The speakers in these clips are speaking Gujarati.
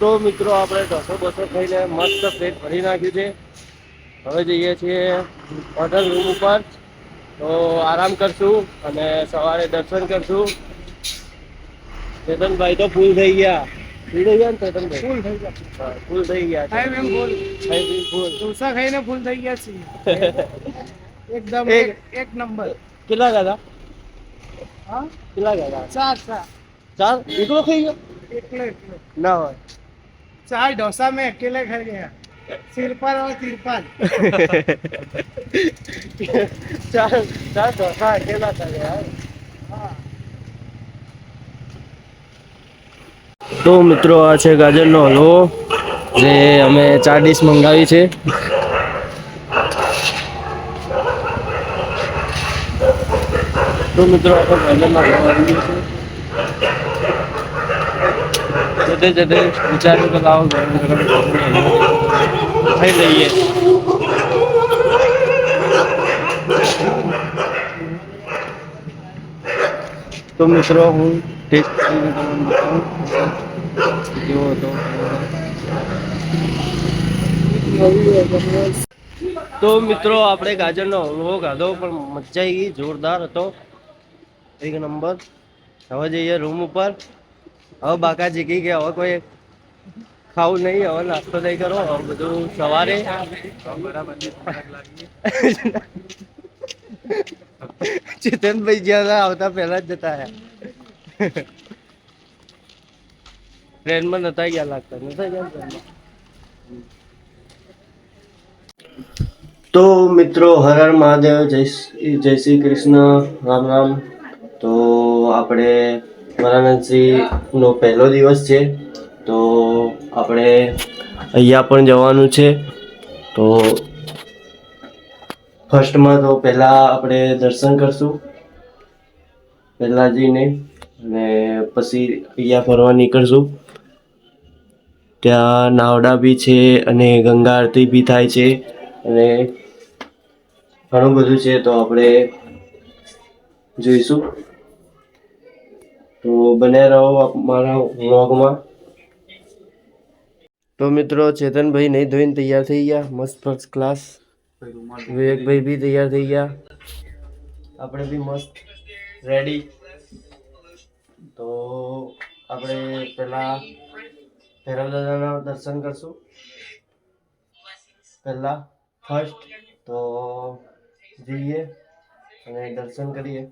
તો મિત્રો આપણે ઢોસો બસો ખાઈને મસ્ત પેટ ભરી નાખ્યું છે. હવે જઈએ છીએ હોટલ રૂમ ઉપર, તો આરામ કરશું અને સવારે દર્શન કરશું. ચેતનભાઈ તો ફૂલ થઈ ગયા. ફૂલ થઈ ગયા ને ચેતનભાઈ? ફૂલ થઈ ગયા. ફૂલ થઈ ગયા. ફૂલ ઢોસા ખાઈને ફૂલ થઈ ગયા છે. એકદમ એક નંબર. કેટલા ખાધા? હા કેટલા ખાધા? ચાર એકલો ખાઈ ગયો? એકલો ના હોય, 4 डोसा में अकेले खा गया. तिरपाल और तिरपाल. चार डोसा अकेला खा गया. તો મિત્રો આ છે ગાજરનો હલવો, જે અમે 4 ડીશ મંગાવી છે. તો મિત્રો આપણે ગાજરના હલવો આવી ગયો છે. જતે વિચાર્યું કે લાવો ગરમ ગરમ ખાઈ લઈએ. તો મિત્રો હું ટેસ્ટ કરીને તમને બતાવું કેવો હતો. તો મિત્રો આપણે ગાજરનો હલવો ખાધો, પણ મજા આવી ગઈ, જોરદાર હતો, એક નંબર. હવે જઈએ રૂમ ઉપર. હવે બાકા જીકી ગયા, હવે કોઈ ખાવું નહીં, હવે નાસ્તો નહીં કરો, હવે બધું સવારે. ચેતનભાઈ જ્યાં આવતા પહેલા જ જતા રહ્યા. ટ્રેનમાં નતા ગયા લાગતા, નતા ગયા ટ્રેનમાં. તો મિત્રો હર હર મહાદેવ, જય શ્રી કૃષ્ણ, રામ રામ. તો આપણે વારાણસી નો પહેલો દિવસ છે, તો આપણે અહીંયા પણ જવાનું છે. તો ફર્સ્ટમાં તો પહેલા આપણે દર્શન કરશું પહેલા જઈને, અને પછી અહીંયા ફરવા નીકળશું. ત્યાં નાવડા બી છે અને ગંગા આરતી બી થાય છે અને ઘણું બધું છે, તો આપણે જોઈશું. તો બને રહો મારા વ્લોગમાં. તો મિત્રો ચેતનભાઈ નહીં ધોઈને તૈયાર થઈ ગયા, મસ્ત ફર્સ્ટ ક્લાસ. વિવેકભાઈ બી તૈયાર થઈ ગયા, આપણે બી મસ્ત રેડી. તો આપણે પહેલા ભૈરવ દાદાના દર્શન કરશું પહેલા ફર્સ્ટ. તો જઈએ અને દર્શન કરીએ.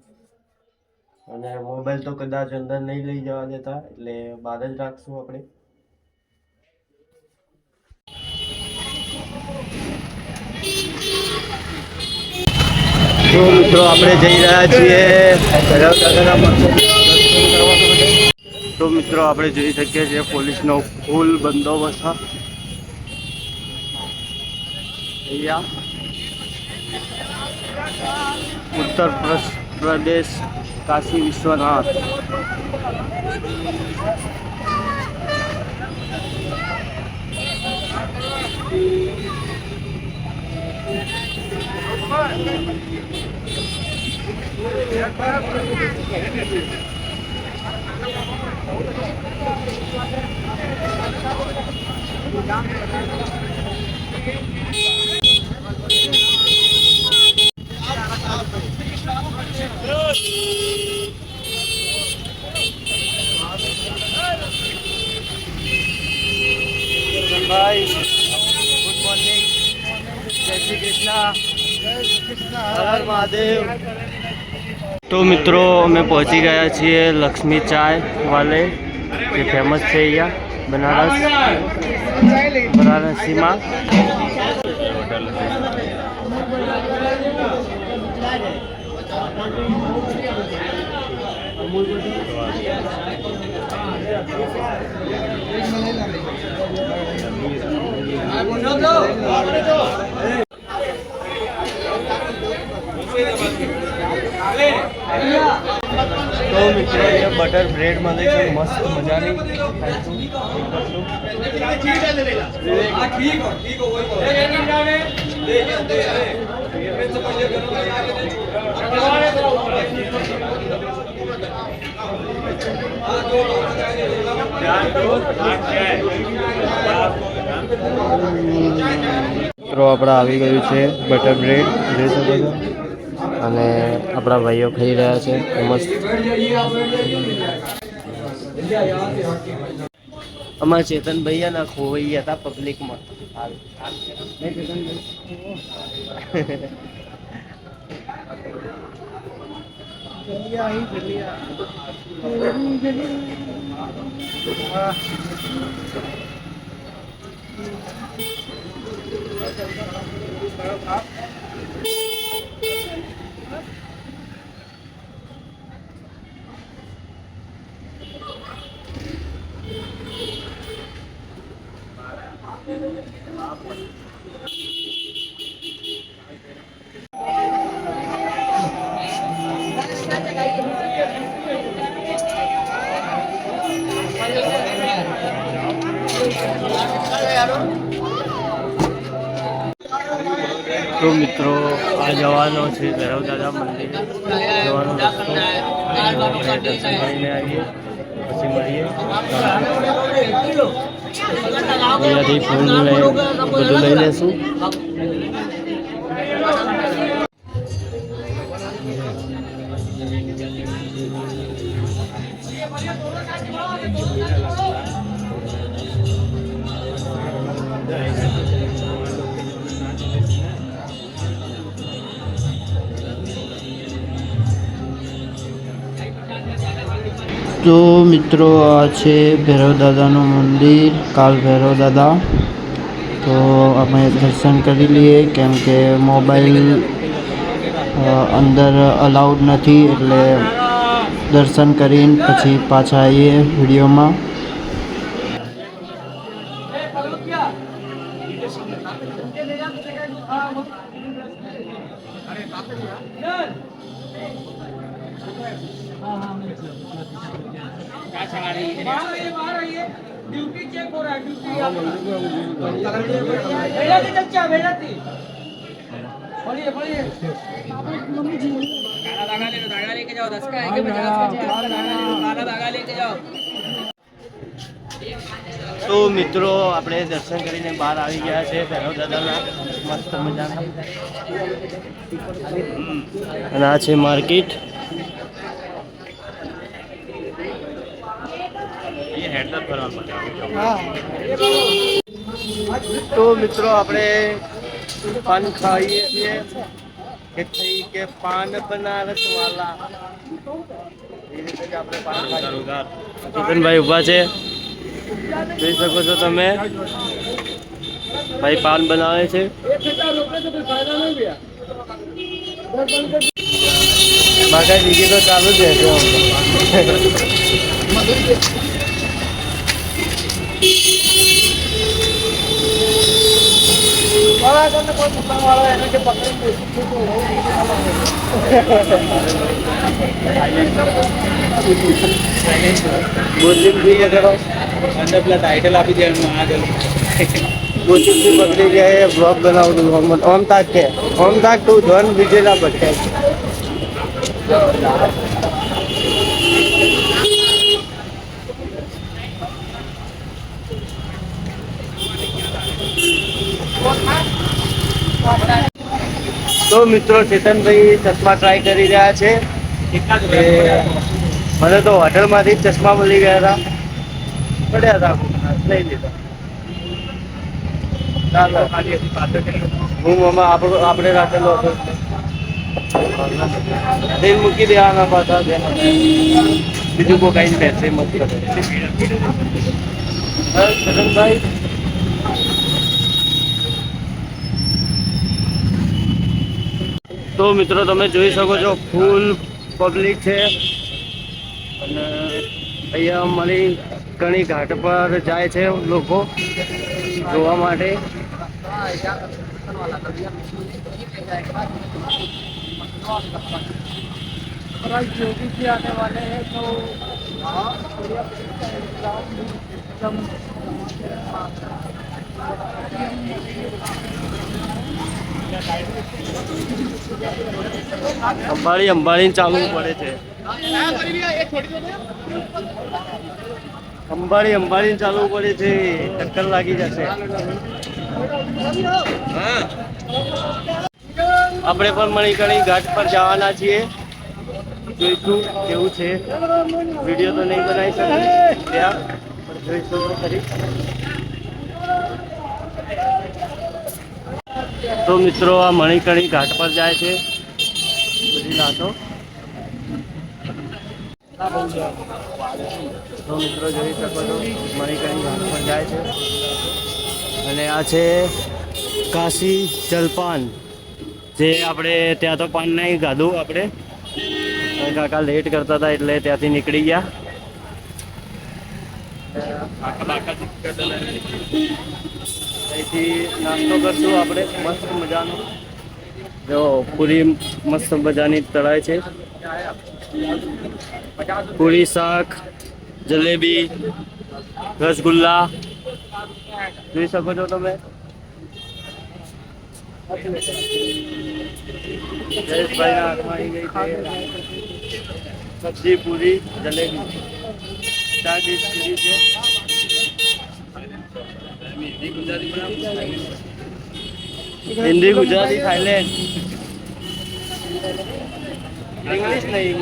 અને મોબાઈલ તો કદાચ અંદર નહીં લઈ જવા દેતા, એટલે બહાર જ રાખશું આપણે. તો મિત્રો આપણે જઈ રહ્યા છીએ ભૈરવ દાદાના મંદિર. તો મિત્રો આપણે જોઈ શકીએ છીએ પોલીસનો ફૂલ બંદોબસ્ત અહીંયા. ઉત્તર પ્રદેશ કાશી વિશ્વનાથ. ભાઈ ગુડ મોર્નિંગ, જય શ્રી કૃષ્ણ, હર હર મહાદેવ. તો મિત્રો અમે પહોંચી ગયા છીએ લક્ષ્મી ચાય વાલે, જે ફેમસ છે અહીંયા વારાણસીમાં. તો મિત્રો અહીંયા બટર બ્રેડ મળે છે મસ્ત મજાની, મિત્રો આપણે આવી ગયું છે બટર બ્રેડ જોઈ શકો છો અને આપણા ભાઈઓ ખાઈ રહ્યા છે મસ્ત. અમારા ચેતન ભૈયા ના ખોવાઈ ગયા હતા પબ્લિકમાં. તો મિત્રો આ જવાનો છે ભૈરવ દાદા મંદિર જવાનો રસ્તો દર્શન કરીને આવીએ પછી મળીએ. અહીંયાથી ફૂલ બધું લઈ લેશું. તો મિત્રો આ છે ભૈરવ દાદાનું મંદિર, કાલ ભૈરવ દાદા. તો અમે દર્શન કરી લઈએ કેમ કે મોબાઈલ અંદર અલાઉડ નથી એટલે દર્શન કરીને પછી પાછા આવીએ વિડીયોમાં. ड्यूटी चेक हो रहा है ड्यूटी धागा लेके जाओ 10 का है 50 का धागा लेके जाओ. તો મિત્રો આપણે દર્શન કરીને બહાર આવી ગયા છે ભૈરવ દાદાના મસ્ત મજાના. અને આ છે માર્કેટ. તો મિત્રો આપણે પાન ખાઈએ છીએ કે થઈ કે પાન બનારસ વાલા એ રીતે આપણે પાન ખાઈએ. ચેતનભાઈ ઊભા છે જોઈ શકો છો તમે. ભાઈ પાન બનાવે છે. બાકા બીજી તો ચાલુ જ રહેશે. टाइटल आपी देવાનું આગળ બોચી પકડી ગયા બ્લોગ બનાવવાનું. ઓમ તાક કે ઓમ તાક તું ધન વિજેલા ભટકાય. તો મિત્રો ચેતનભાઈ ચશ્મા ટ્રાય કરી રહ્યા છે. મને તો હોટલમાંથી જ ચશ્મા મળી ગયા હતા, પડ્યા હતા, લઈ લીધા. ચાલો હું આપણે રાખેલો હતો તેલ મૂકી દેવાના પાછા. બીજું કોઈ કઈ બેસે મત કરે ચેતનભાઈ. તો મિત્રો તમે જોઈ શકો છો ફૂલ પબ્લિક છે અને અહીંયા મળી ઘણી ઘાટ પર જાય છે લોકો જોવા માટે. योगी जी आने वाले हैं तो અંબાડી ચાલવું પડે છે. અંબાડી ચાલવું પડે છે, ટક્કર લાગી જશે. આપણે પણ મણિકર્ણી ઘાટ પર જવાના છીએ. જોઈશું કેવું છે. વિડીયો તો નહીં બનાવી શકું ત્યાં, પણ જોઈશું તો ખરી. તો મિત્રો આ મણિકર્ણી ઘાટ પર જાય છે બધી લાતો. તો મિત્રો જોઈ શકો છો મણિકર્ણી ઘાટ પર જાય છે. અને આ છે કાશી જલપાન, જે આપણે ત્યાં તો પાન નહીં ખાધું આપણે, કાકા લેટ કરતા હતા એટલે ત્યાંથી નીકળી ગયા. અહીંથી નાસ્તો કરશું આપણે મસ્ત મજાનો. જો પૂરી મસ્ત મજાની તળાય છે. પૂરી, શાક, જલેબી, રસગુલ્લા જોઈ શકો છો તમે. જયેશભાઈના હાથમાં આવી ગઈ છે સબ્જી, પૂરી, જલેબી. 4 ડીશ પૂરી છે. હિન્દી, ગુજરાતી, થાઈલેન્ડ, ઇંગ્લિશ નહીં.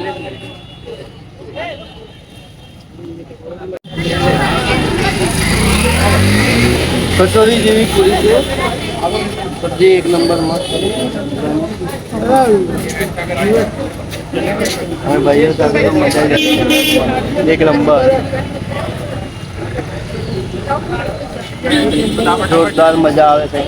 કચોરી જેવી પૂરી છે. સબ્જી એક નંબર મસ્ત. હવે ભાઈઓ સાથે તો મજા જશે એક નંબર. જોરદાર મજા આવે છે.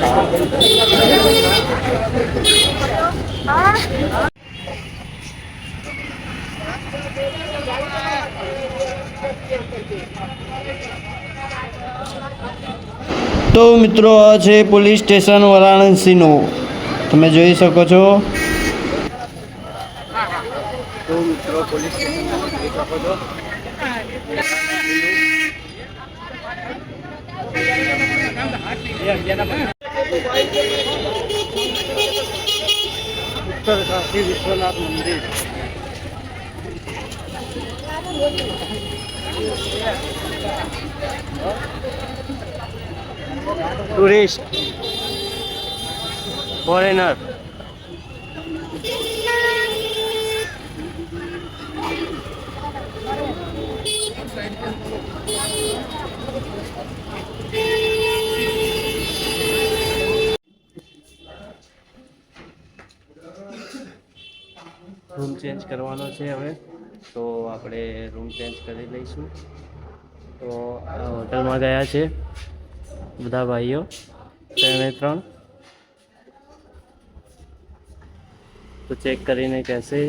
તો મિત્રો આ છે પોલીસ સ્ટેશન વારાણસીનું, તમે જોઈ શકો છો. તો મિત્રો પોલીસ સ્ટેશન જોઈ શકો છો. ઉત્તર કાશી વિશ્વનાથ મંદિર. Tourist, foreigner. રૂમ ચેન્જ કરવાનો છે હવે, તો આપણે રૂમ ચેન્જ કરી લઈશું. તો આ હોટલમાં ગયા છે બધા ભાઈઓ, 3 તો ચેક કરીને કહેશે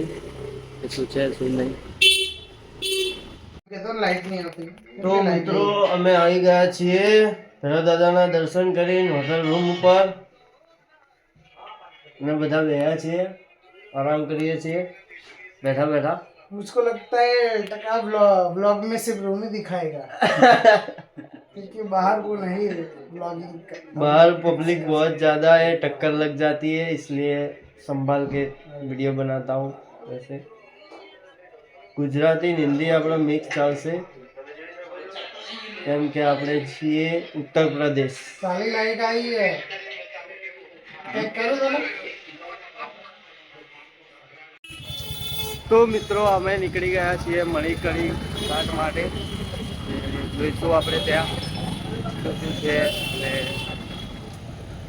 કે શું છે શું નહીં. તો મિત્રો અમે આવી ગયા છીએ દાદાના દર્શન કરીને હોટલ રૂમ ઉપર, અને બધા ગયા છીએ, आराम करिए છીએ बैठा बैठा. मुझको लगता है टका ब्लॉग में सिर्फ रूम ही दिखाएगा क्योंकि बाहर को नहीं ब्लॉगिंग. बाहर पब्लिक बहुत ज़्यादा है, टक्कर लग जाती है, इसलिए संभाल के वीडियो बनाता हूँ. वैसे गुजराती हिंदी अपना मिक्स ચાલશે, કેમ કે આપણે છીએ ઉત્તર પ્રદેશ. साली लाइट आई है, चेक करो जरा. તો મિત્રો અમે નીકળી ગયા છીએ મણિકર્ણી ઘાટ માટે. જોઈશું આપણે ત્યાં શું છે,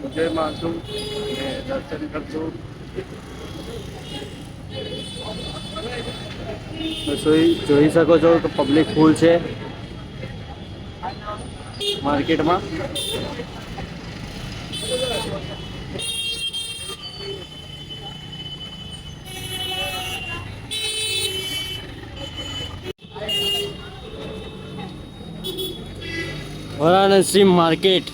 એન્જોય માણશું અને દર્શન કરશું. જોઈ શકો છો કે પબ્લિક ફૂલ છે માર્કેટમાં. वाराणसी मार्केट.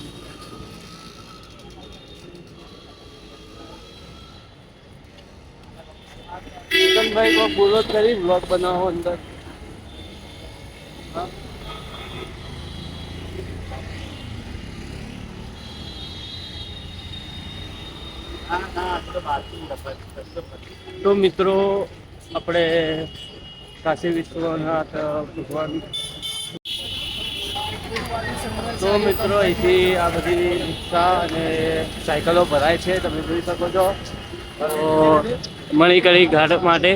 भाई को बोलो करी ब्लॉग बनाओ अंदर. તો મિત્રો આપણે કાશી વિશ્વનાથ ભગવાન, તો મિત્રો અહીંથી આ બધી રિક્ષા અને સાયકલો ભરાય છે, તમે જોઈ શકો છો. તો મણિકરી ઘાટ માટે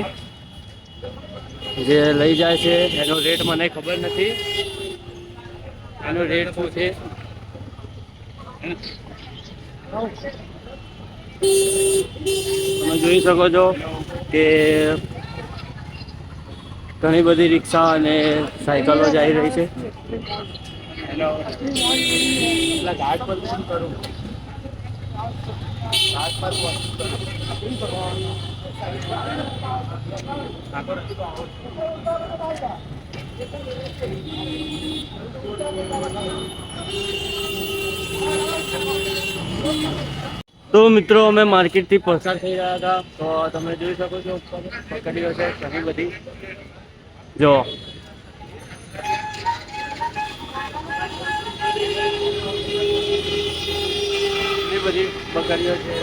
જે લઈ જાય છે એનો રેટ મને ખબર નથી, એનો રેટ શું છે. તમે જોઈ શકો છો કે ઘણી બધી રિક્ષા અને સાયકલો જઈ રહી છે. ઘાટ પર શું કરું, ઘાટ પર તો મિત્રો અમે માર્કેટથી પસાર થઈ રહ્યા હતા, તો તમે જોઈ શકો છો પકડીઓ છે ઘણી બધી. જો ઘણી બધી પકડીઓ છે.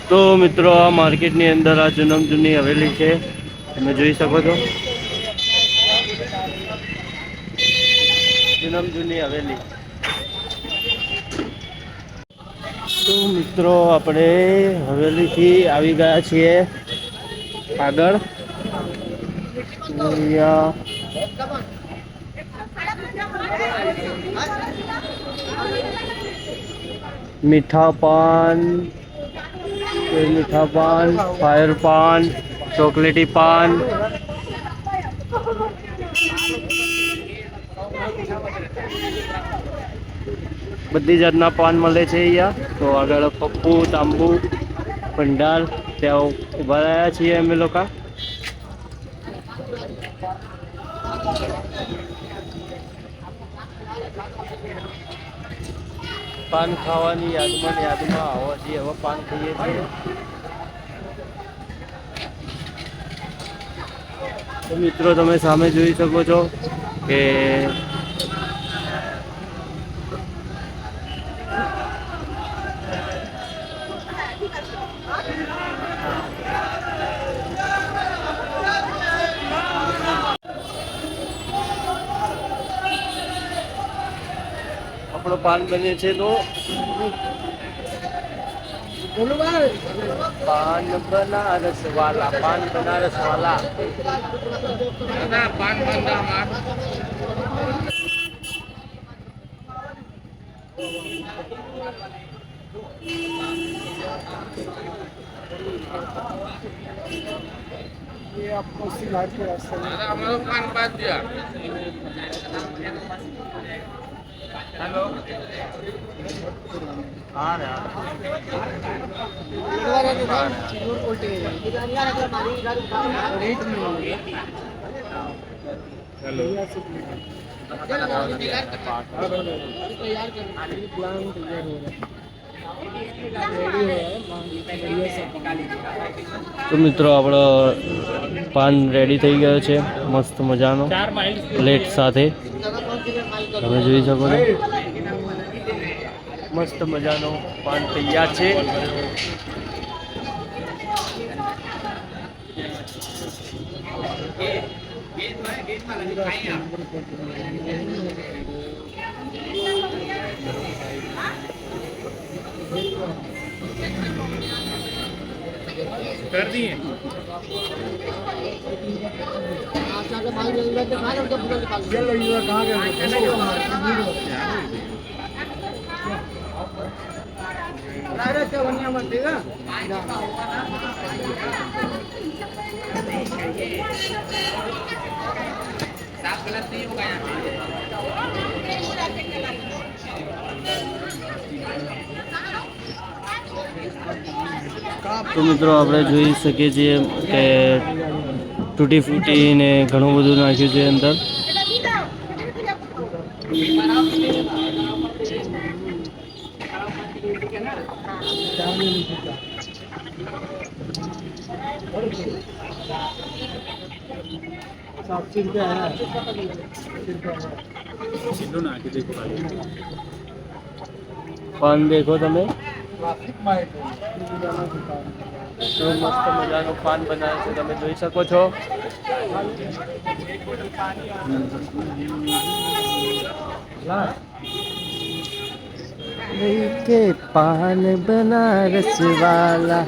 તો મિત્રો આ માર્કેટની અંદર આ જૂની હવેલી છે, તમે જોઈ શકો છો. જૂની હવેલી. તો મિત્રો આપણે હવેલીથી આવી ગયા છીએ આગળ. મીઠા પાન, ફાયર પાન, ચોકલેટી પાન, બધી જાતના પાન મળે છે અહીંયા. તો આગળ પપ્પુ, તાંબુ, ભંડાર ત્યાં ઉભા રહ્યા છીએ અમે લોકો. પાન ખાવાની યાદમાં આવવા છીએ, હવે પાન ખાઈએ છીએ. તો મિત્રો તમે સામે જોઈ શકો છો કે આપણો પાન બને છે. તો પાન બનારસ વાલા, પાન બનારસ વાલા. પાન ये आपको सिलाट के रास्ते में हमारा पान बात दिया. हेलो हाँ यार हेलो તો મિત્રો આપણો પાન રેડી થઈ ગયો છે, મસ્ત મજાનો પ્લેટ સાથે. તમે જોઈ શકો છો મસ્ત મજાનો પાન તૈયાર છે. कर दिए તો મિત્રો આપણે જોઈ શકીએ છીએ કે તૂટી ફૂટી ને ઘણું બધું નાખ્યું છે અંદર. ₹700 है। પાન દેખો તમે તો મસ્ત મજાનું પાન બનાવે છે, તમે જોઈ શકો છો। કે પાન બનારસ વાલા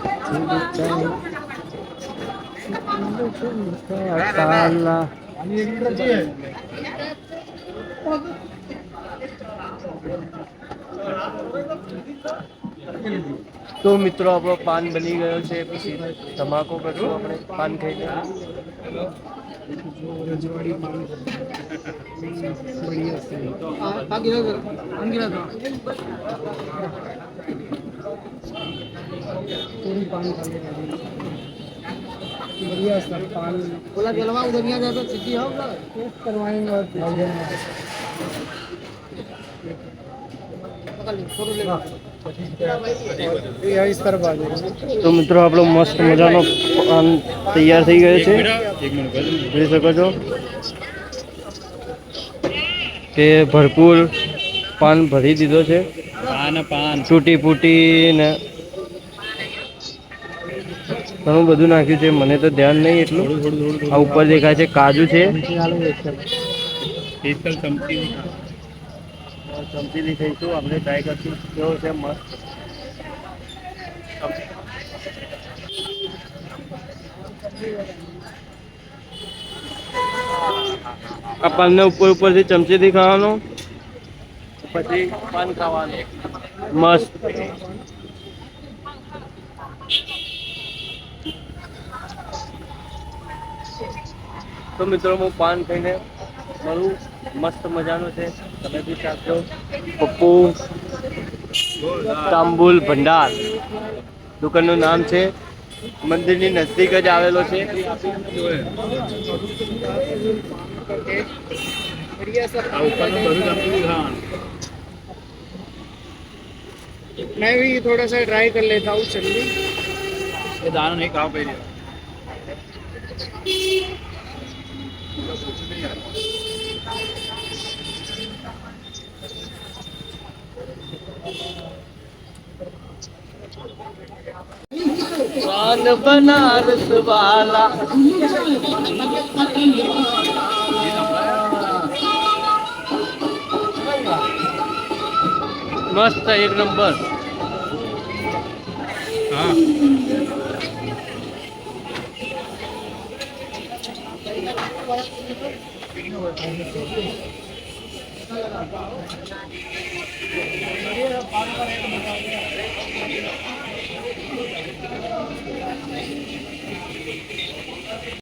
કાલા। તો મિત્રો આપણો પાન બની ગયો છે, પછી ધમાકો કરશું આપણે પાન ખાઈને। बढ़िया सर पान बोला जलवा उधर नहीं आ जाता सीधी हो टेस्ट करवाएंगे और इस तरफ आ जाएगा। तो मित्रों આપણો મસ્ત મજાનો પાન તૈયાર થઈ ગયો છે, જોઈ શકો છો કે ભરપૂર પાન ભરી દીધો છે। પાન તૂટી ફૂટી ને ઘણું બધું નાખ્યું છે, મને તો ધ્યાન નહીં એટલું। આ ઉપર દેખાય છે કાજુ છે, ચમચીથી થઈશું આપણે ટ્રાય કરશું કેવો છે મસ્ત। આ પાનને ઉપરથી ચમચીથી ખાવાનો, પછી પાન ખાવાનું મસ્ત। તો મિત્રો હું પાન ખાઈને મળું, મસ્ત મજાનું છે, તમે બી ચાખજો। પપ્પુ તાંબુલ ભંડાર દુકાનનું નામ છે, મંદિરની નજદીક જ આવેલો છે। मैं भी थोड़ा सा ट्राई कर लेता हूँ, चलिए। ये दाना नहीं खाओ पहले। पान बनारस वाला मस्त एक नंबर। हाँ